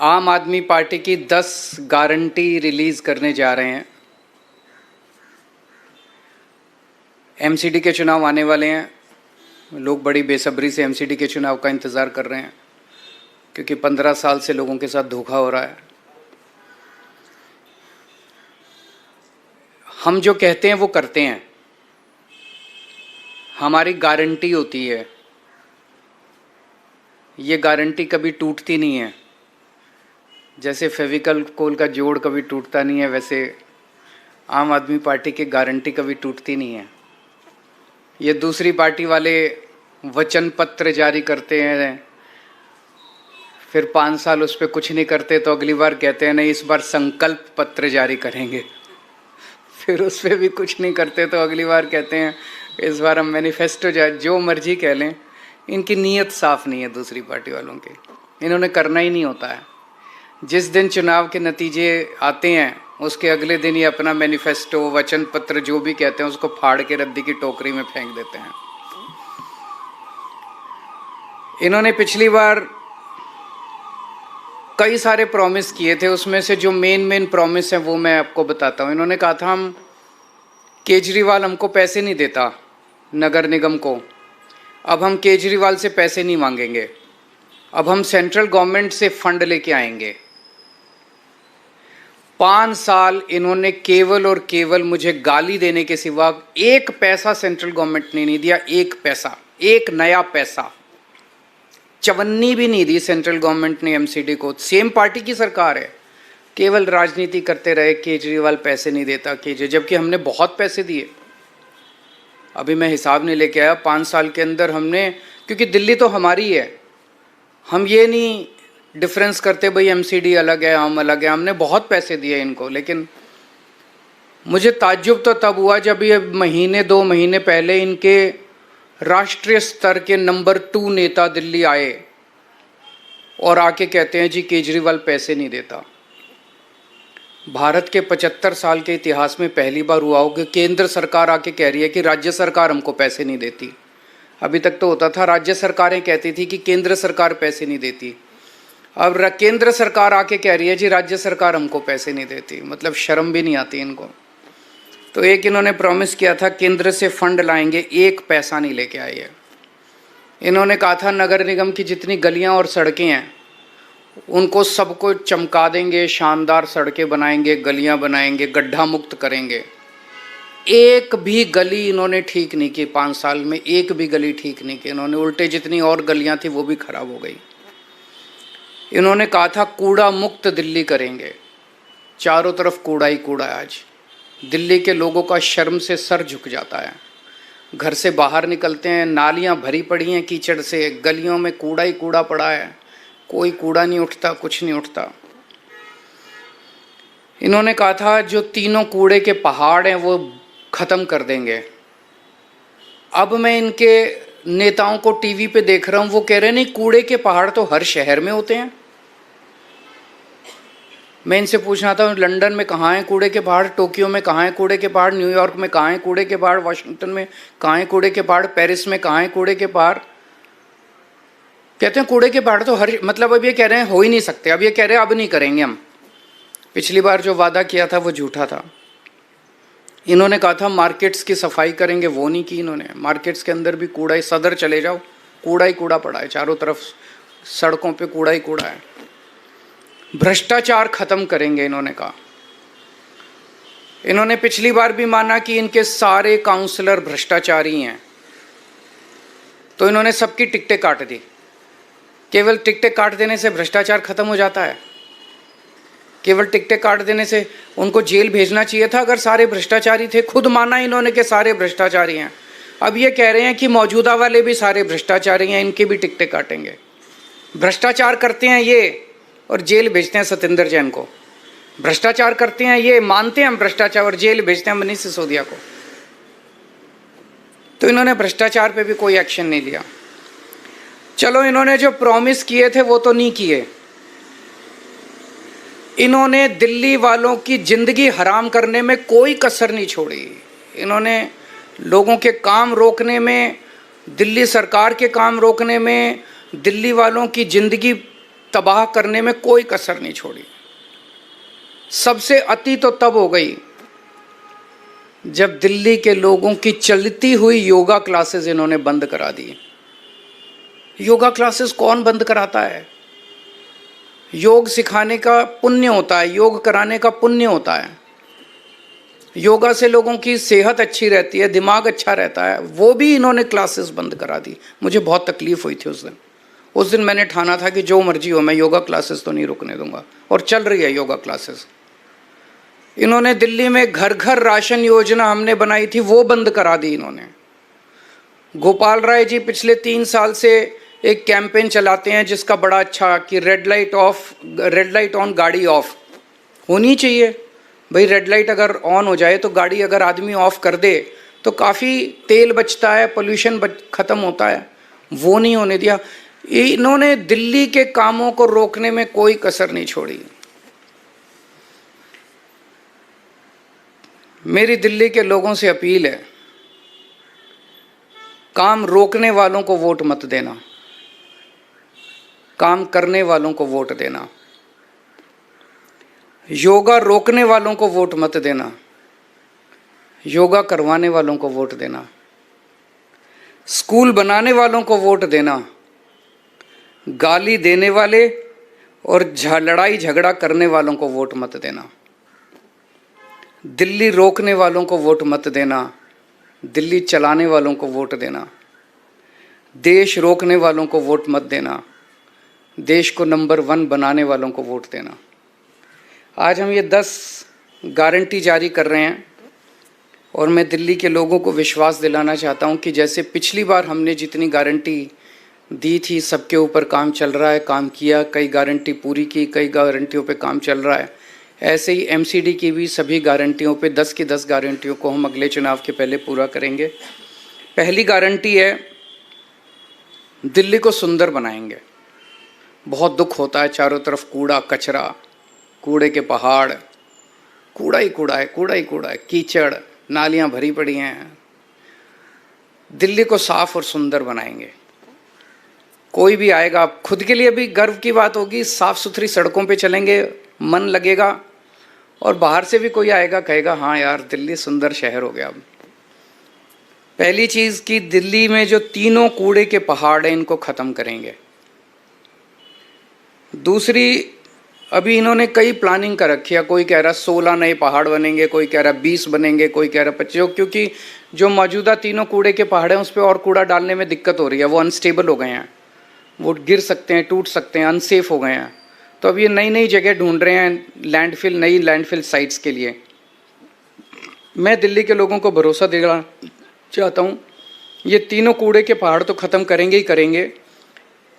आम आदमी पार्टी की 10 गारंटी रिलीज करने जा रहे हैं। एमसीडी के चुनाव आने वाले हैं, लोग बड़ी बेसब्री से एमसीडी के चुनाव का इंतज़ार कर रहे हैं क्योंकि 15 साल से लोगों के साथ धोखा हो रहा है। हम जो कहते हैं वो करते हैं, हमारी गारंटी होती है। ये गारंटी कभी टूटती नहीं है। जैसे फेविकल कोल का जोड़ कभी टूटता नहीं है, वैसे आम आदमी पार्टी की गारंटी कभी टूटती नहीं है। ये दूसरी पार्टी वाले वचन पत्र जारी करते हैं, फिर 5 साल उस पर कुछ नहीं करते तो अगली बार कहते हैं नहीं इस बार संकल्प पत्र जारी करेंगे, फिर उस पर भी कुछ नहीं करते तो अगली बार कहते हैं इस बार हम मैनिफेस्टो जो मर्जी कह लें। इनकी नीयत साफ नहीं है दूसरी पार्टी वालों की, इन्होंने करना ही नहीं होता है। जिस दिन चुनाव के नतीजे आते हैं उसके अगले दिन ही अपना मैनिफेस्टो वचन पत्र जो भी कहते हैं उसको फाड़ के रद्दी की टोकरी में फेंक देते हैं। इन्होंने पिछली बार कई सारे प्रॉमिस किए थे, उसमें से जो मेन प्रॉमिस है वो मैं आपको बताता हूँ। इन्होंने कहा था हम केजरीवाल हमको पैसे नहीं देता नगर निगम को, अब हम केजरीवाल से पैसे नहीं मांगेंगे, अब हम सेंट्रल गवर्नमेंट से फंड लेके आएंगे। 5 साल इन्होंने केवल और केवल मुझे गाली देने के सिवा एक पैसा सेंट्रल गवर्नमेंट ने नहीं दिया। एक पैसा, एक नया पैसा, चवन्नी भी नहीं दी सेंट्रल गवर्नमेंट ने एमसीडी को। सेम पार्टी की सरकार है, केवल राजनीति करते रहे केजरीवाल पैसे नहीं देता जबकि हमने बहुत पैसे दिए। अभी मैं हिसाब नहीं लेके आया 5 साल के अंदर हमने, क्योंकि दिल्ली तो हमारी है, हम ये नहीं डिफरेंस करते भाई एमसीडी अलग है हम अलग है, हमने बहुत पैसे दिए इनको। लेकिन मुझे ताज्जुब तो तब हुआ जब ये महीने 2 महीने पहले इनके राष्ट्रीय स्तर के नंबर 2 नेता दिल्ली आए और आके कहते हैं जी केजरीवाल पैसे नहीं देता। भारत के 75 साल के इतिहास में पहली बार हुआ हो कि केंद्र सरकार आके कह रही है कि राज्य सरकार हमको पैसे नहीं देती। अभी तक तो होता था राज्य सरकारें कहती थी कि केंद्र सरकार पैसे नहीं देती, अब केंद्र सरकार आके कह रही है जी राज्य सरकार हमको पैसे नहीं देती। मतलब शर्म भी नहीं आती इनको। तो एक इन्होंने प्रॉमिस किया था केंद्र से फंड लाएंगे, एक पैसा नहीं लेके आए है। इन्होंने कहा था नगर निगम की जितनी गलियां और सड़कें हैं उनको सबको चमका देंगे, शानदार सड़कें बनाएंगे, गलियां बनाएंगे, गड्ढा मुक्त करेंगे। एक भी गली इन्होंने ठीक नहीं की 5 साल में, एक भी गली ठीक नहीं की इन्होंने। उल्टे जितनी और गलियां थी वो भी खराब हो गई। इन्होंने कहा था कूड़ा मुक्त दिल्ली करेंगे, चारों तरफ कूड़ा ही कूड़ा है। आज दिल्ली के लोगों का शर्म से सर झुक जाता है। घर से बाहर निकलते हैं, नालियां भरी पड़ी हैं कीचड़ से, गलियों में कूड़ा ही कूड़ा पड़ा है, कोई कूड़ा नहीं उठता, कुछ नहीं उठता। इन्होंने कहा था जो 3 कूड़े के पहाड़ हैं वो ख़त्म कर देंगे। अब मैं इनके नेताओं को टीवी पे देख रहा हूँ, वो कह रहे हैं नहीं कूड़े के पहाड़ तो हर शहर में होते हैं। मैं इनसे पूछना था लंदन में कहाँ हैं कूड़े के पहाड़, टोक्यो में कहाँ हैं कूड़े के पहाड़, न्यूयॉर्क में कहाँ हैं कूड़े के पहाड़, वाशिंगटन में कहाँ हैं कूड़े के पहाड़, पेरिस में कहाँ हैं कूड़े के पहाड़। कहते हैं कूड़े के पहाड़ तो हर, मतलब अब ये कह रहे हैं हो ही नहीं सकते, अब ये कह रहे हैं अब नहीं करेंगे हम। पिछली बार जो वादा किया था वो झूठा था। इन्होंने कहा था मार्केट्स की सफाई करेंगे, वो नहीं की इन्होंने। मार्केट्स के अंदर भी कूड़ा ही, सदर चले जाओ कूड़ा ही कूड़ा पड़ा है, चारों तरफ सड़कों पे कूड़ा ही कूड़ा है। भ्रष्टाचार खत्म करेंगे इन्होंने कहा। इन्होंने पिछली बार भी माना कि इनके सारे काउंसलर भ्रष्टाचारी हैं, तो इन्होंने सबकी टिकटें काट दी। केवल टिकटें काट देने से भ्रष्टाचार खत्म हो जाता है? केवल टिकटें काट देने से उनको जेल भेजना चाहिए था अगर सारे भ्रष्टाचारी थे। खुद माना इन्होंने कि सारे भ्रष्टाचारी हैं, अब ये कह रहे हैं कि मौजूदा वाले भी सारे भ्रष्टाचारी हैं, इनकी भी टिकटें काटेंगे। भ्रष्टाचार करते हैं ये और जेल भेजते हैं सत्येंद्र जैन को। भ्रष्टाचार करते हैं ये, मानते हैं हम भ्रष्टाचार, और जेल भेजते हैं मनीष सिसोदिया को। तो इन्होंने भ्रष्टाचार पे भी कोई एक्शन नहीं लिया। चलो इन्होंने जो प्रॉमिस किए थे वो तो नहीं किए। इन्होंने दिल्ली वालों की जिंदगी हराम करने में कोई कसर नहीं छोड़ी। इन्होंने लोगों के काम रोकने में, दिल्ली सरकार के काम रोकने में, दिल्ली वालों की जिंदगी तबाह करने में कोई कसर नहीं छोड़ी। सबसे अति तो तब हो गई जब दिल्ली के लोगों की चलती हुई योगा क्लासेस इन्होंने बंद करा दी। योगा क्लासेस कौन बंद कराता है? योग सिखाने का पुण्य होता है, योग कराने का पुण्य होता है। योगा से लोगों की सेहत अच्छी रहती है, दिमाग अच्छा रहता है, वो भी इन्होंने क्लासेस बंद करा दी। मुझे बहुत तकलीफ हुई थी उस दिन मैंने ठाना था कि जो मर्जी हो, मैं योगा क्लासेस तो नहीं रुकने दूंगा। और चल रही है योगा क्लासेस। इन्होंने दिल्ली में घर घर राशन योजना हमने बनाई थी, वो बंद करा दी इन्होंने। गोपाल राय जी पिछले 3 साल से एक कैंपेन चलाते हैं जिसका बड़ा अच्छा कि रेड लाइट ऑन गाड़ी ऑफ होनी चाहिए। भाई रेड लाइट अगर ऑन हो जाए तो गाड़ी अगर आदमी ऑफ कर दे तो काफ़ी तेल बचता है, पोल्यूशन खत्म होता है। वो नहीं होने दिया। इन्होंने दिल्ली के कामों को रोकने में कोई कसर नहीं छोड़ी। मेरी दिल्ली के लोगों से अपील है, काम रोकने वालों को वोट मत देना, काम करने वालों को वोट देना। योगा रोकने वालों को वोट मत देना, योगा करवाने वालों को वोट देना। स्कूल बनाने वालों को वोट देना, गाली देने वाले और लड़ाई झगड़ा करने वालों को वोट मत देना। दिल्ली रोकने वालों को वोट मत देना, दिल्ली चलाने वालों को वोट देना। देश रोकने वालों को वोट मत देना, देश को नंबर 1 बनाने वालों को वोट देना। आज हम ये 10 गारंटी जारी कर रहे हैं और मैं दिल्ली के लोगों को विश्वास दिलाना चाहता हूँ कि जैसे पिछली बार हमने जितनी गारंटी दी थी, सबके ऊपर काम चल रहा है, काम किया, कई गारंटी पूरी की, कई गारंटियों पे काम चल रहा है। ऐसे ही एमसीडी की भी सभी गारंटियों पे 10 की 10 गारंटियों को हम अगले चुनाव के पहले पूरा करेंगे। पहली गारंटी है, दिल्ली को सुंदर बनाएंगे। बहुत दुख होता है, चारों तरफ कूड़ा कचरा, कूड़े के पहाड़, कूड़ा ही कूड़ा है, कूड़ा ही कूड़ा है, कीचड़, नालियां भरी पड़ी हैं। दिल्ली को साफ और सुंदर बनाएंगे। कोई भी आएगा, खुद के लिए भी गर्व की बात होगी, साफ सुथरी सड़कों पे चलेंगे, मन लगेगा, और बाहर से भी कोई आएगा कहेगा हाँ यार दिल्ली सुंदर शहर हो गया। अब पहली चीज कि दिल्ली में जो तीनों कूड़े के पहाड़ हैं इनको खत्म करेंगे। दूसरी, अभी इन्होंने कई प्लानिंग कर रखी है, कोई कह रहा 16 नए पहाड़ बनेंगे, कोई कह रहा 20 बनेंगे, कोई कह रहा 25, क्योंकि जो मौजूदा तीनों कूड़े के पहाड़ हैं उस पर और कूड़ा डालने में दिक्कत हो रही है, वो अनस्टेबल हो गए हैं, वो गिर सकते हैं, टूट सकते हैं, अनसेफ हो गए हैं। तो अब ये नई नई जगह ढूंढ रहे हैं लैंडफिल, नई लैंडफिल साइट्स के लिए। मैं दिल्ली के लोगों को भरोसा देना चाहता हूँ, ये तीनों कूड़े के पहाड़ तो ख़त्म करेंगे ही करेंगे।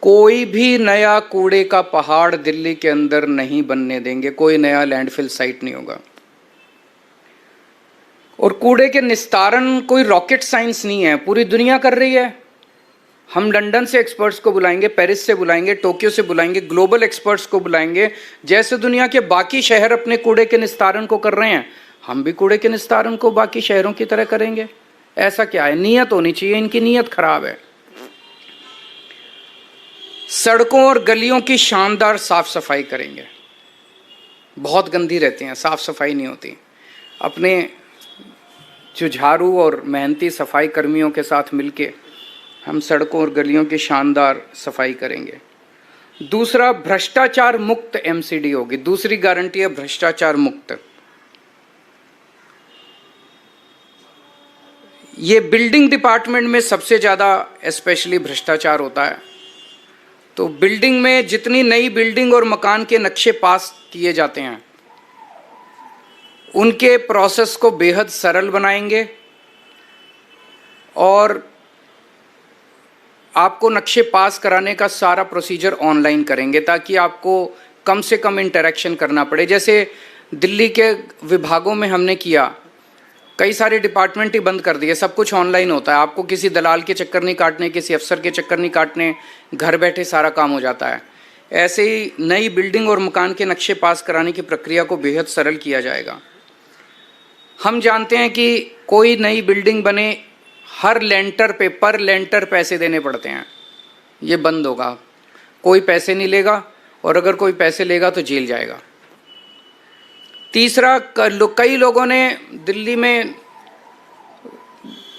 कोई भी नया कूड़े का पहाड़ दिल्ली के अंदर नहीं बनने देंगे, कोई नया लैंडफिल साइट नहीं होगा। और कूड़े के निस्तारण कोई रॉकेट साइंस नहीं है, पूरी दुनिया कर रही है। हम लंदन से एक्सपर्ट्स को बुलाएंगे, पेरिस से बुलाएंगे, टोक्यो से बुलाएंगे, ग्लोबल एक्सपर्ट्स को बुलाएंगे। जैसे दुनिया के बाकी शहर अपने कूड़े के निस्तारण को कर रहे हैं, हम भी कूड़े के निस्तारण को बाकी शहरों की तरह करेंगे। ऐसा क्या है? नियत होनी चाहिए, इनकी नियत खराब है। सड़कों और गलियों की शानदार साफ सफाई करेंगे, बहुत गंदी रहती हैं, साफ सफाई नहीं होती। अपने जुझारू और मेहनती सफाई कर्मियों के साथ मिलके हम सड़कों और गलियों की शानदार सफाई करेंगे। दूसरा, भ्रष्टाचार मुक्त एमसीडी होगी। दूसरी गारंटी है भ्रष्टाचार मुक्त। ये बिल्डिंग डिपार्टमेंट में सबसे ज़्यादा स्पेशली भ्रष्टाचार होता है। तो बिल्डिंग में जितनी नई बिल्डिंग और मकान के नक्शे पास किए जाते हैं उनके प्रोसेस को बेहद सरल बनाएंगे और आपको नक्शे पास कराने का सारा प्रोसीजर ऑनलाइन करेंगे ताकि आपको कम से कम इंटरेक्शन करना पड़े। जैसे दिल्ली के विभागों में हमने किया, कई सारे डिपार्टमेंट ही बंद कर दिए, सब कुछ ऑनलाइन होता है। आपको किसी दलाल के चक्कर नहीं काटने, किसी अफसर के चक्कर नहीं काटने, घर बैठे सारा काम हो जाता है। ऐसे ही नई बिल्डिंग और मकान के नक्शे पास कराने की प्रक्रिया को बेहद सरल किया जाएगा। हम जानते हैं कि कोई नई बिल्डिंग बने हर लेंटर पे पर लेंटर पैसे देने पड़ते हैं, ये बंद होगा। कोई पैसे नहीं लेगा और अगर कोई पैसे लेगा तो जेल जाएगा। तीसरा, कई लोगों ने दिल्ली में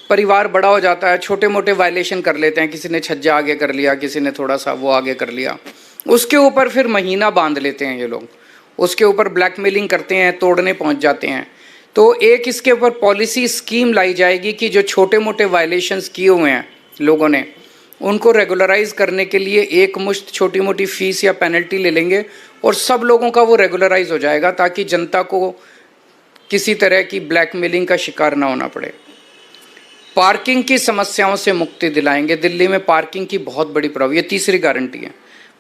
परिवार बड़ा हो जाता है, छोटे मोटे वायलेशन कर लेते हैं, किसी ने छज्जा आगे कर लिया, किसी ने थोड़ा सा वो आगे कर लिया, उसके ऊपर फिर महीना बांध लेते हैं ये लोग, उसके ऊपर ब्लैकमेलिंग करते हैं, तोड़ने पहुंच जाते हैं। तो एक इसके ऊपर पॉलिसी स्कीम लाई जाएगी कि जो छोटे मोटे वायलेशंस किए हुए हैं लोगों ने, उनको रेगुलराइज करने के लिए एक मुश्त छोटी मोटी फीस या पेनल्टी ले लेंगे और सब लोगों का वो रेगुलराइज हो जाएगा, ताकि जनता को किसी तरह की ब्लैकमेलिंग का शिकार ना होना पड़े। पार्किंग की समस्याओं से मुक्ति दिलाएंगे। दिल्ली में पार्किंग की बहुत बड़ी प्रॉब्लम, ये तीसरी गारंटी है,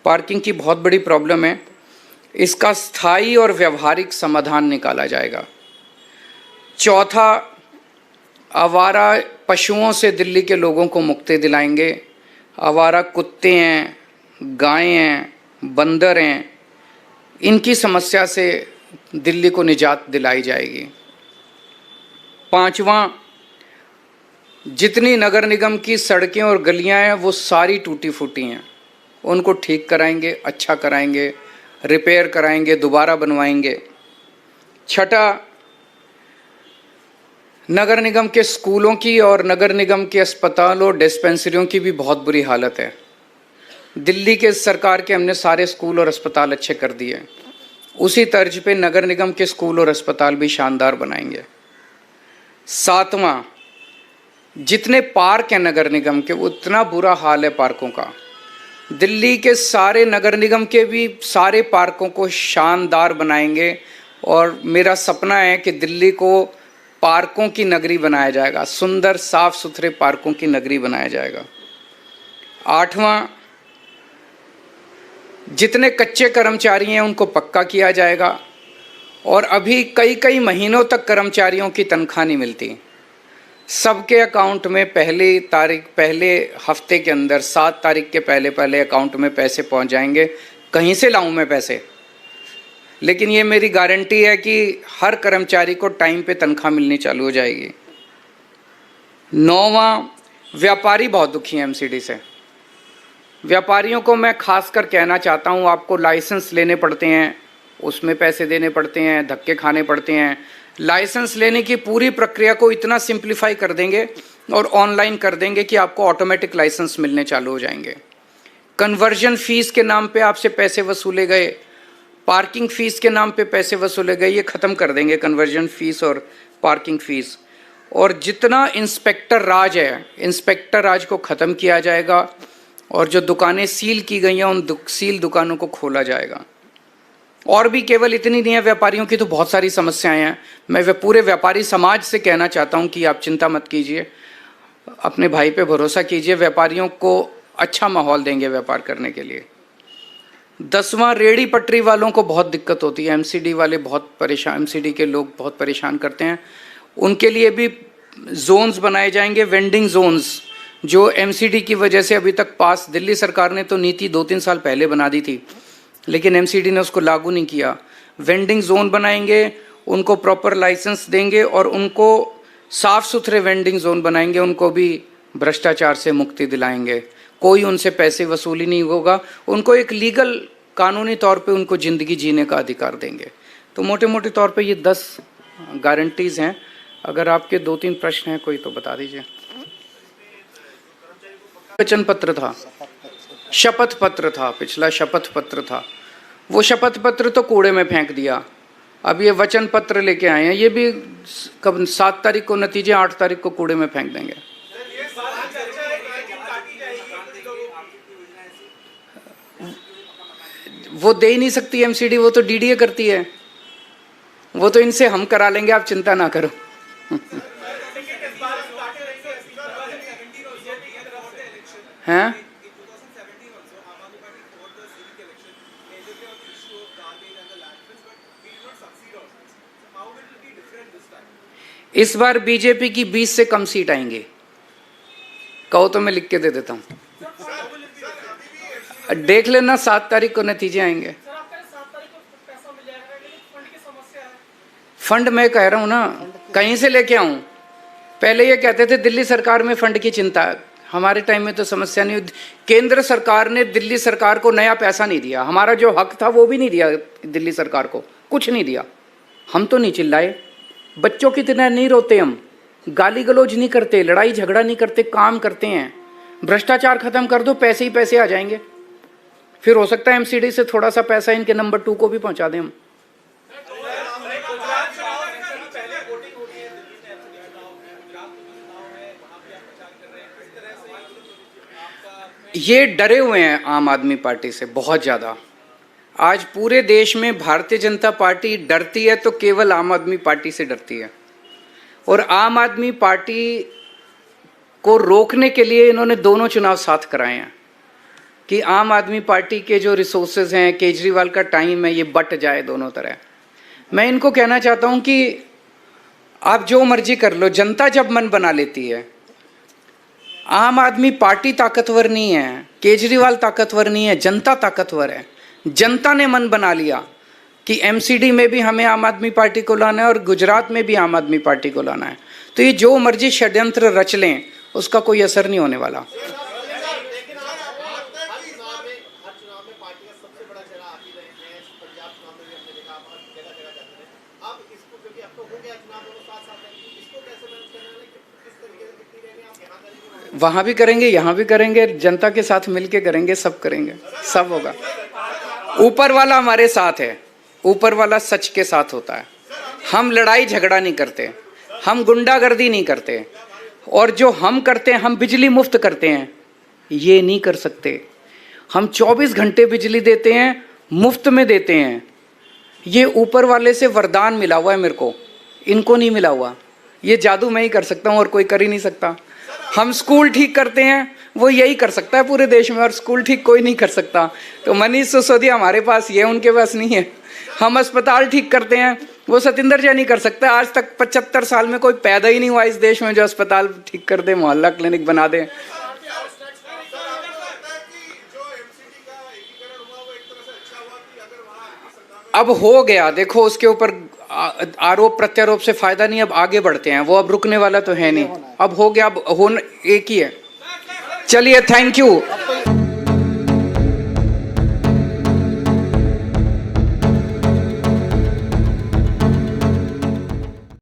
पार्किंग की बहुत बड़ी प्रॉब्लम है, इसका स्थायी और व्यवहारिक समाधान निकाला जाएगा। चौथा, आवारा पशुओं से दिल्ली के लोगों को मुक्ति दिलाएंगे। आवारा कुत्ते हैं, गायें हैं, बंदर हैं, इनकी समस्या से दिल्ली को निजात दिलाई जाएगी। पांचवा, जितनी नगर निगम की सड़कें और गलियां हैं वो सारी टूटी फूटी हैं, उनको ठीक कराएंगे, अच्छा कराएंगे, रिपेयर कराएंगे, दोबारा बनवाएंगे। छठा, नगर निगम के स्कूलों की और नगर निगम के अस्पतालों और डिस्पेंसरियों की भी बहुत बुरी हालत है। दिल्ली के सरकार के हमने सारे स्कूल और अस्पताल अच्छे कर दिए, उसी तर्ज पे नगर निगम के स्कूल और अस्पताल भी शानदार बनाएंगे। सातवां, जितने पार्क हैं नगर निगम के, उतना बुरा हाल है पार्कों का। दिल्ली के सारे नगर निगम के भी सारे पार्कों को शानदार बनाएंगे और मेरा सपना है कि दिल्ली को पार्कों की नगरी बनाया जाएगा, सुंदर साफ सुथरे पार्कों की नगरी बनाया जाएगा। आठवां, जितने कच्चे कर्मचारी हैं उनको पक्का किया जाएगा और अभी कई कई महीनों तक कर्मचारियों की तनख्वाह नहीं मिलती, सबके अकाउंट में पहले हफ्ते के अंदर 7 तारीख के पहले अकाउंट में पैसे पहुंच जाएंगे। कहीं से लाऊं मैं पैसे, लेकिन ये मेरी गारंटी है कि हर कर्मचारी को टाइम पे तनख्वाह मिलनी चालू हो जाएगी। 9वां, व्यापारी बहुत दुखी हैं एमसीडी से। व्यापारियों को मैं खासकर कहना चाहता हूँ, आपको लाइसेंस लेने पड़ते हैं, उसमें पैसे देने पड़ते हैं, धक्के खाने पड़ते हैं। लाइसेंस लेने की पूरी प्रक्रिया को इतना सिंप्लीफाई कर देंगे और ऑनलाइन कर देंगे कि आपको ऑटोमेटिक लाइसेंस मिलने चालू हो जाएंगे। कन्वर्जन फीस के नाम पे आपसे पैसे वसूले गए, पार्किंग फीस के नाम पे पैसे वसूले गए, ये ख़त्म कर देंगे कन्वर्जन फीस और पार्किंग फीस। और जितना इंस्पेक्टर राज है, इंस्पेक्टर राज को ख़त्म किया जाएगा और जो दुकानें सील की गई हैं उन सील दुकानों को खोला जाएगा। और भी केवल इतनी नहीं है, व्यापारियों की तो बहुत सारी समस्याएं हैं। मैं पूरे व्यापारी समाज से कहना चाहता हूं कि आप चिंता मत कीजिए, अपने भाई पे भरोसा कीजिए, व्यापारियों को अच्छा माहौल देंगे व्यापार करने के लिए। 10वां, रेहड़ी पटरी वालों को बहुत दिक्कत होती है, एमसीडी वाले बहुत परेशान, एमसीडी के लोग बहुत परेशान करते हैं, उनके लिए भी जोन्स बनाए जाएंगे, वेंडिंग जोन्स, जो एमसीडी की वजह से अभी तक पास, दिल्ली सरकार ने तो नीति 2-3 साल पहले बना दी थी लेकिन एमसीडी ने उसको लागू नहीं किया। वेंडिंग जोन बनाएंगे, उनको प्रॉपर लाइसेंस देंगे और उनको साफ सुथरे वेंडिंग जोन बनाएंगे, उनको भी भ्रष्टाचार से मुक्ति दिलाएंगे, कोई उनसे पैसे वसूली नहीं होगा, उनको एक लीगल कानूनी तौर पे उनको ज़िंदगी जीने का अधिकार देंगे। तो मोटे मोटे तौर पे ये 10 गारंटीज़ हैं। अगर आपके 2-3 प्रश्न हैं कोई तो बता दीजिए। वचन पत्र था, शपथ पत्र था, पिछला शपथ पत्र था, वो शपथ पत्र तो कूड़े में फेंक दिया। अब ये वचन पत्र लेके आए हैं, ये भी कब 7 तारीख को नतीजे, 8 तारीख को कूड़े में फेंक देंगे। वो दे ही नहीं सकती एमसीडी, वो तो डीडीए करती है, वो तो इनसे हम करा लेंगे, आप चिंता ना करो। हैं? इस बार बीजेपी की 20 से कम सीट आएंगी, कहो तो मैं लिख के दे देता हूं, देख लेना 7 तारीख को नतीजे आएंगे। फंड मैं कह रहा हूं ना, कहीं से लेके आऊं? पहले ये कहते थे दिल्ली सरकार में फंड की चिंता, हमारे टाइम में तो समस्या नहीं हुई। केंद्र सरकार ने दिल्ली सरकार को नया पैसा नहीं दिया, हमारा जो हक था वो भी नहीं दिया दिल्ली सरकार को, कुछ नहीं दिया। हम तो नहीं चिल्लाए, बच्चों की तरह नहीं रोते, हम गाली गलौज नहीं करते, लड़ाई झगड़ा नहीं करते, काम करते हैं। भ्रष्टाचार खत्म कर दो, पैसे ही पैसे आ जाएंगे। फिर हो सकता है एमसीडी से थोड़ा सा पैसा इनके नंबर 2 को भी पहुंचा दें हम। ये डरे हुए हैं आम आदमी पार्टी से बहुत ज़्यादा। आज पूरे देश में भारतीय जनता पार्टी डरती है तो केवल आम आदमी पार्टी से डरती है। और आम आदमी पार्टी को रोकने के लिए इन्होंने दोनों चुनाव साथ कराए हैं कि आम आदमी पार्टी के जो रिसोर्सेज हैं, केजरीवाल का टाइम है, ये बट जाए दोनों तरह। मैं इनको कहना चाहता हूं कि आप जो मर्जी कर लो, जनता जब मन बना लेती है। आम आदमी पार्टी ताकतवर नहीं है, केजरीवाल ताकतवर नहीं है, जनता ताकतवर है। जनता ने मन बना लिया कि एमसीडी में भी हमें आम आदमी पार्टी को लाना है और गुजरात में भी आम आदमी पार्टी को लाना है, तो ये जो मर्जी षड्यंत्र रच लें उसका कोई असर नहीं होने वाला। वहां भी करेंगे, यहाँ भी करेंगे, जनता के साथ मिलके करेंगे, सब करेंगे, सब होगा। ऊपर वाला हमारे साथ है, ऊपर वाला सच के साथ होता है। हम लड़ाई झगड़ा नहीं करते, हम गुंडागर्दी नहीं करते, और जो हम करते हैं, हम बिजली मुफ्त करते हैं, ये नहीं कर सकते। हम 24 घंटे बिजली देते हैं, मुफ्त में देते हैं। ये ऊपर वाले से वरदान मिला हुआ है मेरे को, इनको नहीं मिला हुआ। ये जादू मैं ही कर सकता हूँ और कोई कर ही नहीं सकता। हम स्कूल ठीक करते हैं, वो यही कर सकता है पूरे देश में, और स्कूल ठीक कोई नहीं कर सकता। तो मनीष सिसोदिया हमारे पास, ये उनके पास नहीं है। हम अस्पताल ठीक करते हैं, वो सतिंदर जैन नहीं कर सकता। आज तक 75 साल में कोई पैदा ही नहीं हुआ इस देश में जो अस्पताल ठीक कर दे, मोहल्ला क्लिनिक बना दे। अब हो गया, देखो उसके ऊपर आरोप प्रत्यारोप से फायदा नहीं, अब आगे बढ़ते हैं। वो अब रुकने वाला तो है नहीं, अब हो गया, अब एक ही है। चलिए, थैंक यू।